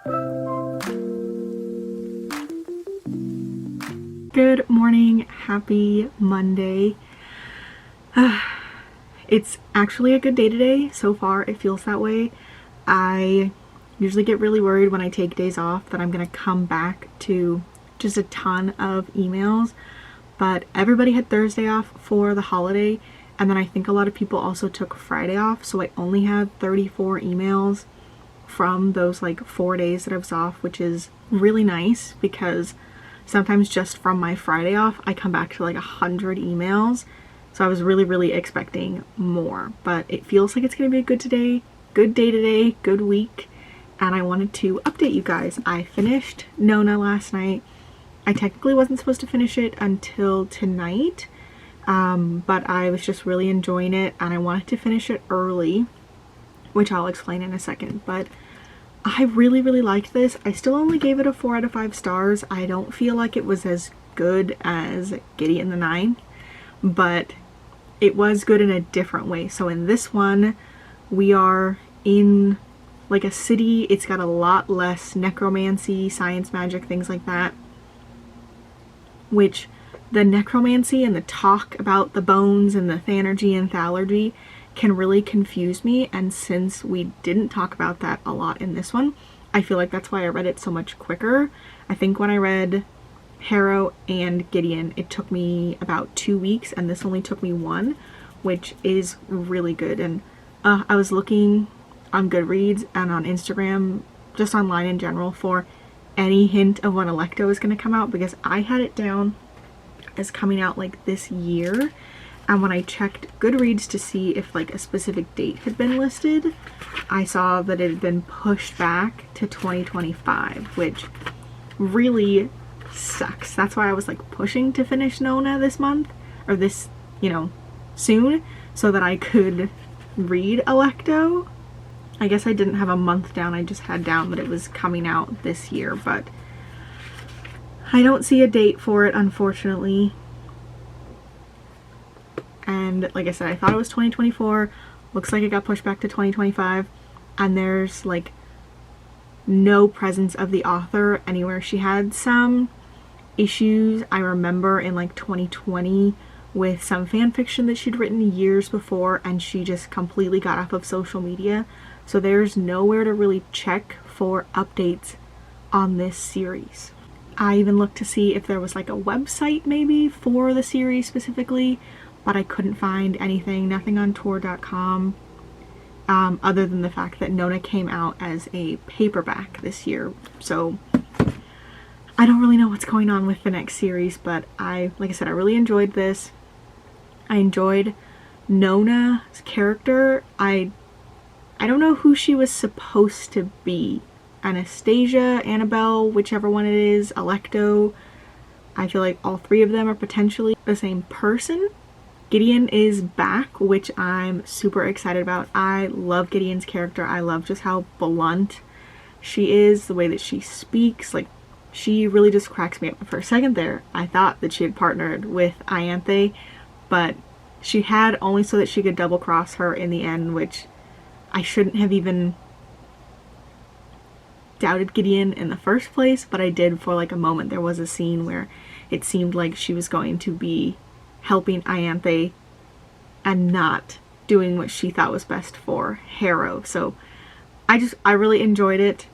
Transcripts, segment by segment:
Good morning, happy Monday. It's actually a good day today. So far it feels that way. I usually get really worried when I take days off that I'm gonna come back to just a ton of emails, but everybody had Thursday off for the holiday, and then I think a lot of people also took Friday off, so I only had 34 emails from those like 4 days that I was off, which is really nice because sometimes just from my Friday off, I come back to like 100 emails. So I was really expecting more, but it feels like it's gonna be a good day today, good week. And I wanted to update you guys. I finished Nona last night. I technically wasn't supposed to finish it until tonight, but I was just really enjoying it and I wanted to finish it early, which I'll explain in a second. But I really liked this. I still only gave it a 4 out of 5 stars. I don't feel like it was as good as Gideon the Ninth, but it was good in a different way. So in this one, we are in like a city. It's got a lot less necromancy, science, magic, things like that, which the necromancy and the talk about the bones and the thanergy and thalergy can really confuse me, and since we didn't talk about that a lot in this one, I feel like that's why I read it so much quicker. I think when I read Harrow and Gideon, it took me about 2 weeks, and this only took me 1, which is really good. And I was looking on GOODREADS and on Instagram, just online in general, for any hint of when Electo is going to come out, because I had it down as coming out like this year. And when I checked GOODREADS to see if like a specific date had been listed, I saw that it had been pushed back to 2025, which really sucks. That's why I was like pushing to finish Nona this month, or this, soon, so that I could read Electo. I guess I didn't have a month down, I just had down that it was coming out this year, but I don't see a date for it, unfortunately. And like I said, I thought it was 2024. Looks like it got pushed back to 2025. And there's like no presence of the author anywhere. She had some issues, I remember, in like 2020 with some fan fiction that she'd written years before, and she just completely got off of social media. So there's nowhere to really check for updates on this series. I even looked to see if there was like a website maybe for the series specifically, but I couldn't find anything, nothing on tour.com, other than the fact that Nona came out as a paperback this year. So I don't really know what's going on with the next series, but like I said, I really enjoyed this. I enjoyed Nona's character. I don't know who she was supposed to be. Anastasia, Annabelle, whichever one it is, Electo. I feel like all 3 of them are potentially the same person. Gideon is back, which I'm super excited about. I love Gideon's character. I love just how blunt she is, the way that she speaks. Like, she really just cracks me up. For a second there, I thought that she had partnered with Ianthe, but she had only so that she could double cross her in the end, which I shouldn't have even doubted Gideon in the first place, but I did for like a moment. There was a scene where it seemed like she was going to be helping Ianthe and not doing what she thought was best for Harrow. So I really enjoyed it.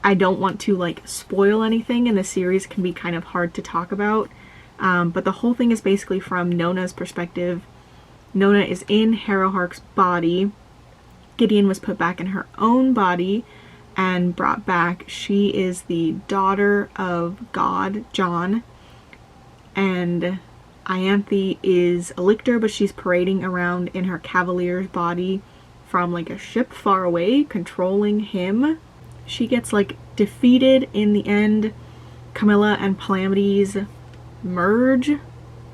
I don't want to like spoil anything, and the series can be kind of hard to talk about, but the whole thing is basically from Nona's perspective. Nona is in Harrowhark's body. Gideon was put back in her own body and brought back. She is the daughter of God, John, and Ianthe is a lictor, but she's parading around in her cavalier's body from like a ship far away, controlling him. She gets like defeated in the end. Camilla and Palamides merge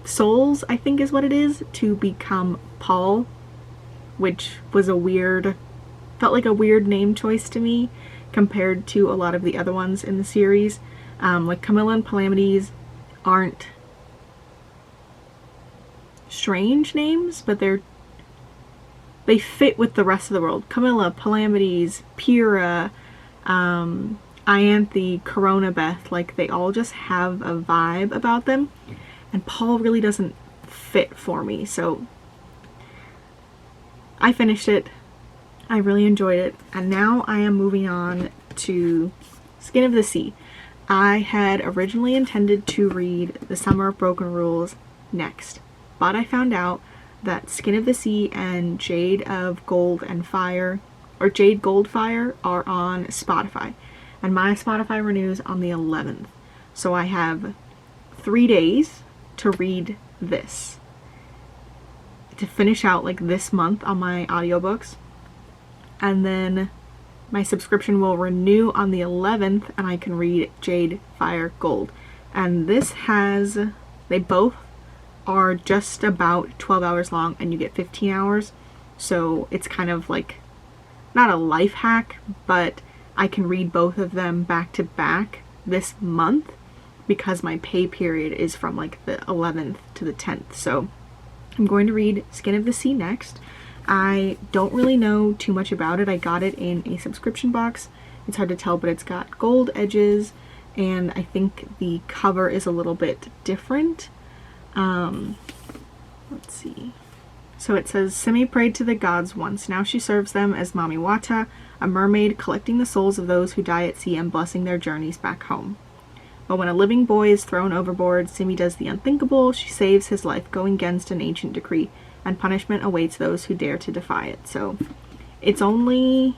souls, I think is what it is, to become Paul, which was felt like a weird name choice to me compared to a lot of the other ones in the series. Like Camilla and Palamides aren't strange names, but they fit with the rest of the world. Camilla, Palamides, Pyrrha, Ianthe, Corona Beth, like they all just have a vibe about them, and Paul really doesn't fit for me. So I finished it. I really enjoyed it, and now I am moving on to Skin of the Sea. I had originally intended to read The Summer of Broken Rules next, but I found out that Skin of the Sea and Jade of Gold and Fire, or Jade Gold Fire, are on Spotify, and my Spotify renews on the 11th. So I have 3 days to read this, to finish out like this month on my audiobooks, and then my subscription will renew on the 11th and I can read Jade, Fire, Gold. And this has, they both are just about 12 hours long and you get 15 hours. So it's kind of like, not a life hack, but I can read both of them back to back this month because my pay period is from like the 11th to the 10th. So I'm going to read Skin of the Sea next. I don't really know too much about it. I got it in a subscription box. It's hard to tell, but it's got gold edges, and I think the cover is a little bit different. Let's see. So it says, Simi prayed to the gods once. Now she serves them as Mami Wata, a mermaid collecting the souls of those who die at sea and blessing their journeys back home. But when a living boy is thrown overboard, Simi does the unthinkable. She saves his life, going against an ancient decree, and punishment awaits those who dare to defy it. So it's only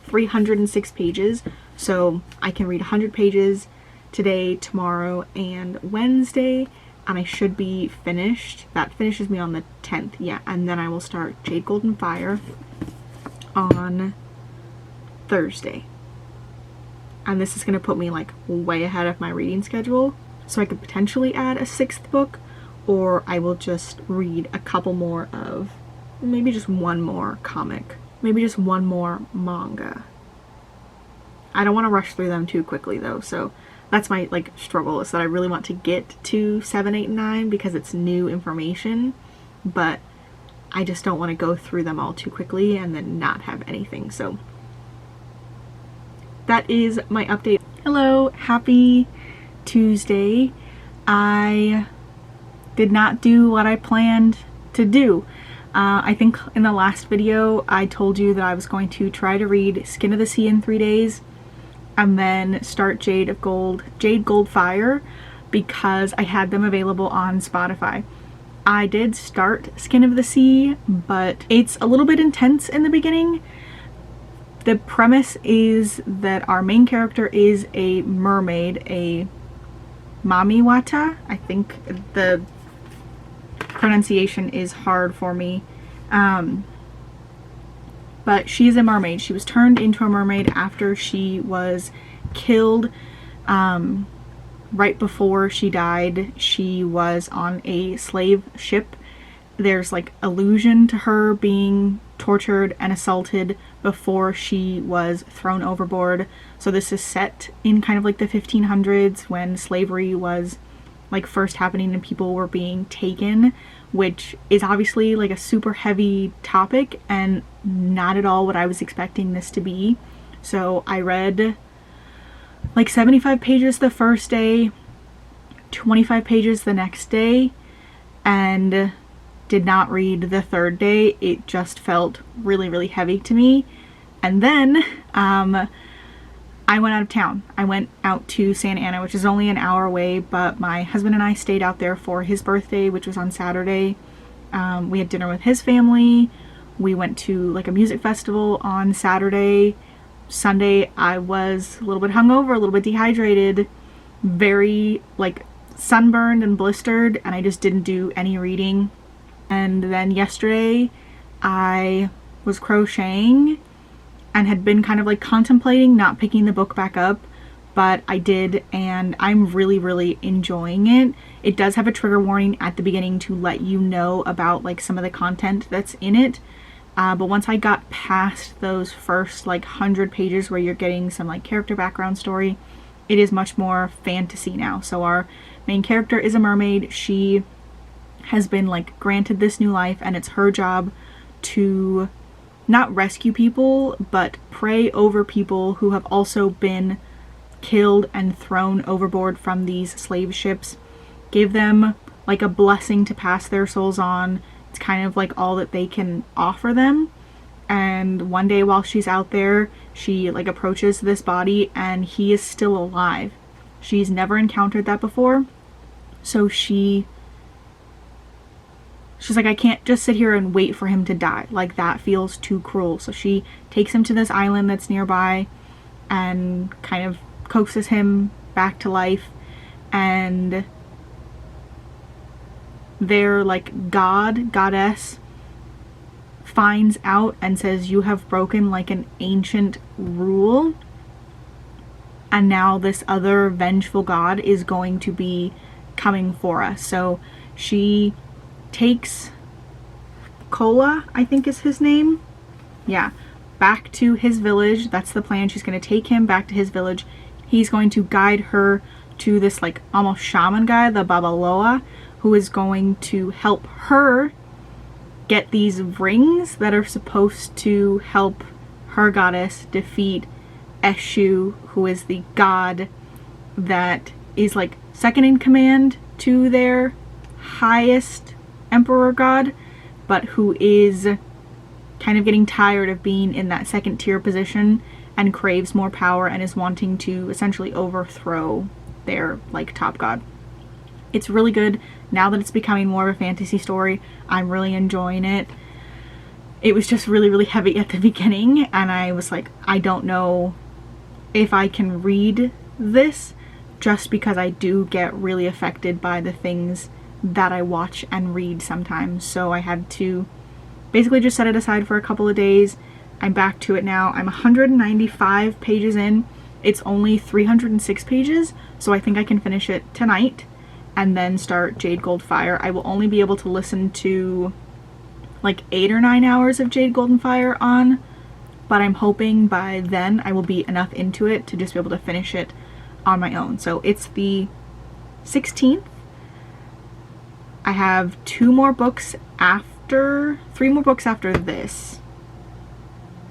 306 pages, so I can read 100 pages today, tomorrow, and Wednesday, and I should be finished. That finishes me on the 10th, yeah, and then I will start Jade Golden Fire on Thursday. And this is going to put me like way ahead of my reading schedule, so I could potentially add a 6th book, or I will just read a couple more of, maybe just one more comic, maybe just one more manga. I don't want to rush through them too quickly though, so that's my like struggle, is that I really want to get to 7, 8, and 9 because it's new information, but I just don't want to go through them all too quickly and then not have anything. So that is my update. Hello, happy Tuesday. I did not do what I planned to do. I think in the last video I told you that I was going to try to read Skin of the Sea in 3 days and then start Jade Gold Fire because I had them available on Spotify. I did start Skin of the Sea, but it's a little bit intense in the beginning. The premise is that our main character is a mermaid, a Mami Wata. I think the pronunciation is hard for me, but she is a mermaid. She was turned into a mermaid after she was killed. Right before she died, she was on a slave ship. There's like allusion to her being tortured and assaulted before she was thrown overboard. So this is set in kind of like the 1500s when slavery was like first happening and people were being taken, which is obviously like a super heavy topic and not at all what I was expecting this to be. So I read like 75 pages the first day, 25 pages the next day, and did not read the third day. It just felt really, really heavy to me. And then I went out of town. I went out to Santa Ana, which is only an hour away, but my husband and I stayed out there for his birthday, which was on Saturday. We had dinner with his family. We went to like a music festival on Saturday. Sunday I was a little bit hungover, a little bit dehydrated, very like sunburned and blistered, and I just didn't do any reading. And then yesterday I was crocheting and had been kind of like contemplating not picking the book back up, but I did, and I'm really, really enjoying it. It does have a trigger warning at the beginning to let you know about like some of the content that's in it. But once I got past those first like 100 pages where you're getting some like character background story, it is much more fantasy now. So our main character is a mermaid. She has been like granted this new life, and it's her job to not rescue people, but pray over people who have also been killed and thrown overboard from these slave ships. Give them like a blessing to pass their souls on. It's kind of like all that they can offer them. And one day while she's out there, she like approaches this body and he is still alive. She's never encountered that before. So she's like, I can't just sit here and wait for him to die. Like, that feels too cruel. So she takes him to this island that's nearby and kind of coaxes him back to life. And their like goddess finds out and says, you have broken like an ancient rule, and now this other vengeful god is going to be coming for us. So she takes Kola, I think is his name, yeah, back to his village. That's the plan. She's going to take him back to his village. He's going to guide her to this like almost shaman guy, the Babaloa, who is going to help her get these rings that are supposed to help her goddess defeat Eshu, who is the god that is like second in command to their highest emperor god, but who is kind of getting tired of being in that second tier position and craves more power and is wanting to essentially overthrow their like top god. It's really good. Now that it's becoming more of a fantasy story, I'm really enjoying it. It was just really, really heavy at the beginning, and I was like, I don't know if I can read this, just because I do get really affected by the things that I watch and read sometimes. So I had to basically just set it aside for a couple of days. I'm back to it now. I'm 195 pages in. It's only 306 pages, so I think I can finish it tonight and then start Jade Gold Fire. I will only be able to listen to like 8 or 9 hours of Jade Golden Fire on, but I'm hoping by then I will be enough into it to just be able to finish it on my own. So it's the 16th. I have 3 more books after this,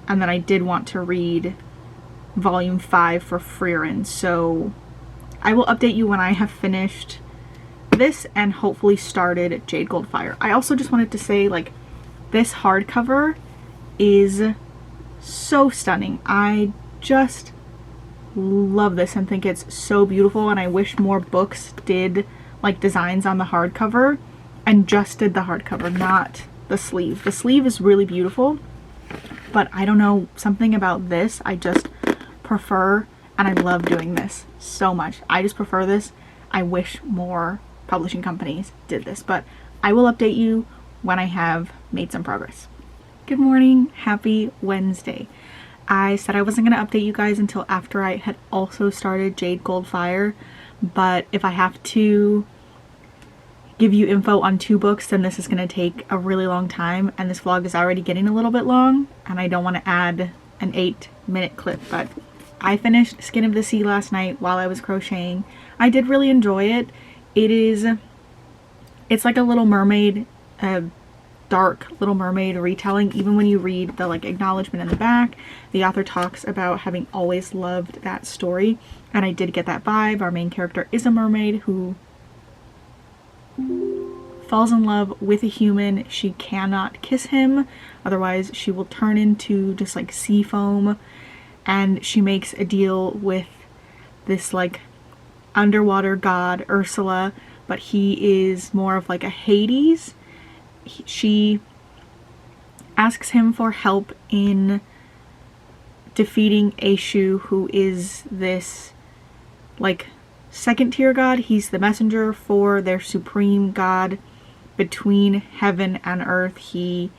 and then I did want to read volume 5 for Frieren, so I will update you when I have finished this and hopefully started Jade Gold Fire. I also just wanted to say, like, this hardcover is so stunning. I just love this and think it's so beautiful, and I wish more books did like designs on the hardcover and just did the hardcover, not the sleeve. The sleeve is really beautiful, but I don't know, something about this I just prefer, and I love doing this so much. I just prefer this. I wish more publishing companies did this, but I will update you when I have made some progress. Good morning, happy Wednesday. I said I wasn't going to update you guys until after I had also started Jade Gold Fire, but if I have to give you info on 2 books, then this is going to take a really long time, and this vlog is already getting a little bit long, and I don't want to add an 8-minute clip. But I finished Skin of the Sea last night while I was crocheting. I did really enjoy it. It's like a Little Mermaid, dark Little Mermaid retelling. Even when you read the like acknowledgement in the back, the author talks about having always loved that story, and I did get that vibe. Our main character is a mermaid who falls in love with a human. She cannot kiss him, otherwise she will turn into just like sea foam, and she makes a deal with this like underwater god Ursula, but he is more of like a Hades. She asks him for help in defeating Eshu, who is this like second tier god. He's the messenger for their supreme god between heaven and earth. He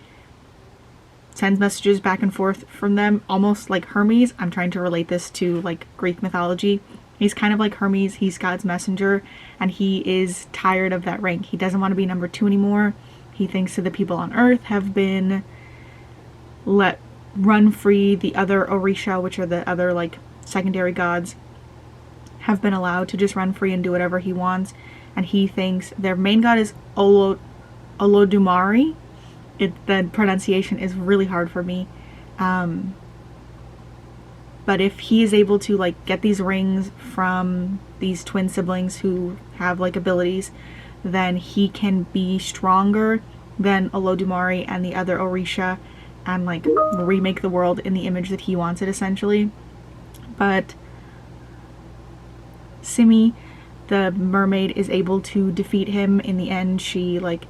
sends messages back and forth from them, almost like Hermes. I'm trying to relate this to like Greek mythology. He's kind of like Hermes. He's God's messenger, and he is tired of that rank. He doesn't want to be number 2 anymore. He thinks that the people on earth have been let run free. The other Orisha, which are the other like secondary gods, have been allowed to just run free and do whatever he wants. And he thinks their main god is Olodumare. The pronunciation is really hard for me. But if he is able to like get these rings from these twin siblings who have like abilities, then he can be stronger than Olodumare and the other Orisha and like remake the world in the image that he wants it, essentially. But Simi, the mermaid, is able to defeat him in the end. She like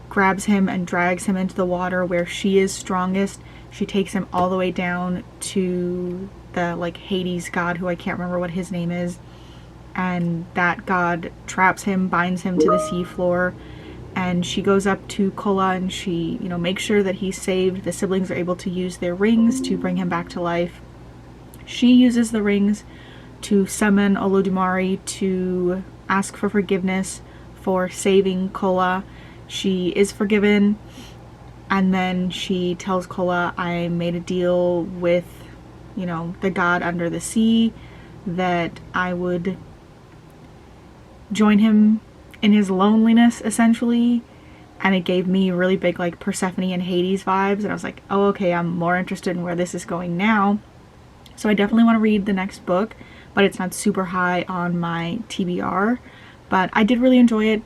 grabs him and drags him into the water where she is strongest. She takes him all the way down to the like Hades god, who I can't remember what his name is, and that god traps him, binds him to the seafloor, and she goes up to Kola and she, you know, makes sure that he's saved. The siblings are able to use their rings to bring him back to life. She uses the rings to summon Olodumare to ask for forgiveness for saving Kola. She is forgiven, and then she tells Kola, I made a deal with, you know, the god under the sea, that I would join him in his loneliness, essentially. And it gave me really big like Persephone and Hades vibes, and I was like, oh, okay, I'm more interested in where this is going now. So I definitely want to read the next book, but it's not super high on my TBR. But I did really enjoy it.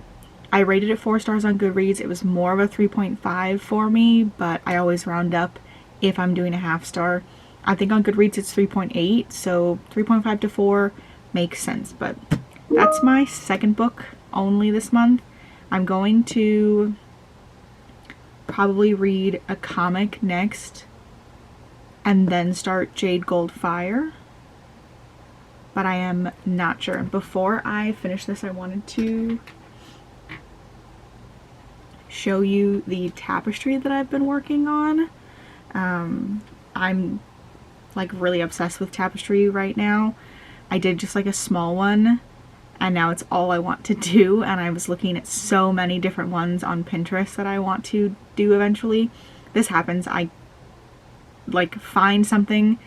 I rated it 4 stars on Goodreads. It was more of a 3.5 for me, but I always round up if I'm doing a half star. I think on Goodreads it's 3.8, so 3.5 to 4 makes sense. But that's my second book only this month. I'm going to probably read a comic next and then start Jade Gold Fire, but I am not sure. Before I finish this, I wanted to show you the tapestry that I've been working on. I'm like really obsessed with tapestry right now. I did just like a small one, and now it's all I want to do, and I was looking at so many different ones on Pinterest that I want to do eventually. This happens. I like find something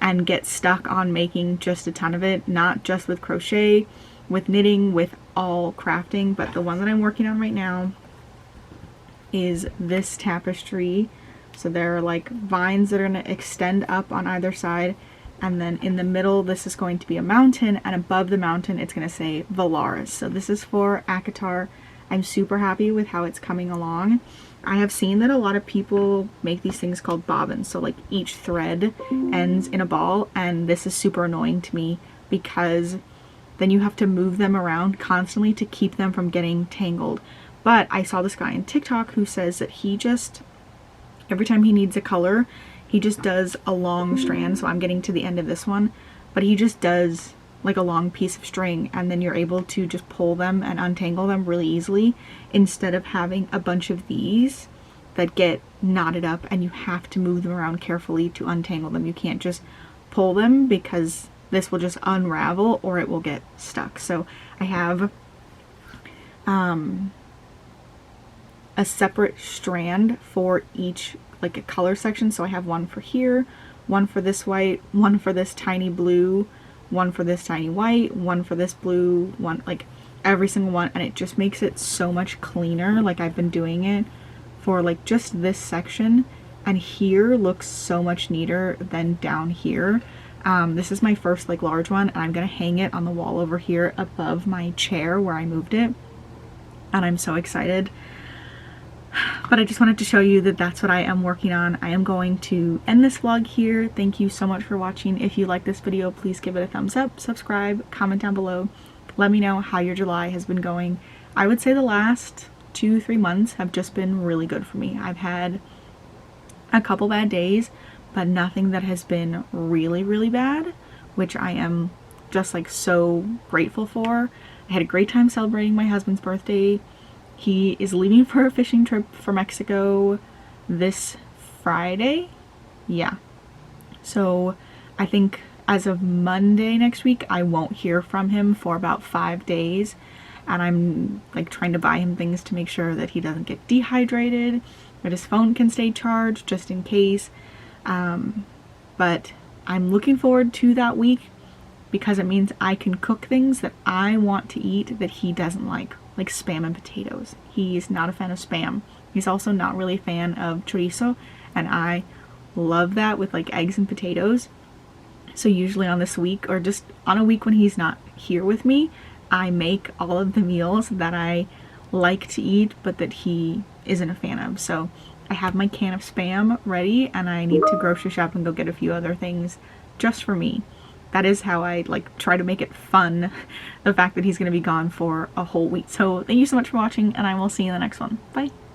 and get stuck on making just a ton of it, not just with crochet, with knitting, with all crafting. But the one that I'm working on right now is this tapestry. So there are like vines that are going to extend up on either side, and then in the middle this is going to be a mountain, and above the mountain it's going to say Valaris. So this is for Akatar. I'm super happy with how it's coming along. I have seen that a lot of people make these things called bobbins, so like each thread ends in a ball, and this is super annoying to me because then you have to move them around constantly to keep them from getting tangled. But I saw this guy on TikTok who says that he just, every time he needs a color, he just does a long strand. So I'm getting to the end of this one, but he just does like a long piece of string, and then you're able to just pull them and untangle them really easily, instead of having a bunch of these that get knotted up and you have to move them around carefully to untangle them. You can't just pull them because this will just unravel or it will get stuck. So I have a separate strand for each like a color section. So I have one for here, one for this white, one for this tiny blue, one for this tiny white, one for this blue, one, like every single one, and it just makes it so much cleaner. Like I've been doing it for like just this section, and here looks so much neater than down here. This is my first like large one, and I'm gonna hang it on the wall over here above my chair where I moved it, and I'm so excited. But I just wanted to show you that that's what I am working on. I am going to end this vlog here. Thank you so much for watching. If you like this video, please give it a thumbs up, subscribe, comment down below. Let me know how your July has been going. I would say the last 2-3 months have just been really good for me. I've had a couple bad days, but nothing that has been really, really bad, which I am just like so grateful for. I had a great time celebrating my husband's birthday. He is leaving for a fishing trip for Mexico this Friday. Yeah. So I think as of Monday next week, I won't hear from him for about 5 days. And I'm like trying to buy him things to make sure that he doesn't get dehydrated, that his phone can stay charged just in case. But I'm looking forward to that week because it means I can cook things that I want to eat that he doesn't like Spam and potatoes. He's not a fan of Spam. He's also not really a fan of chorizo, and I love that with like eggs and potatoes. So usually on this week, or just on a week when he's not here with me, I make all of the meals that I like to eat but that he isn't a fan of. So I have my can of Spam ready, and I need to grocery shop and go get a few other things just for me. That is how I like try to make it fun, the fact that he's going to be gone for a whole week. So thank you so much for watching, and I will see you in the next one. Bye!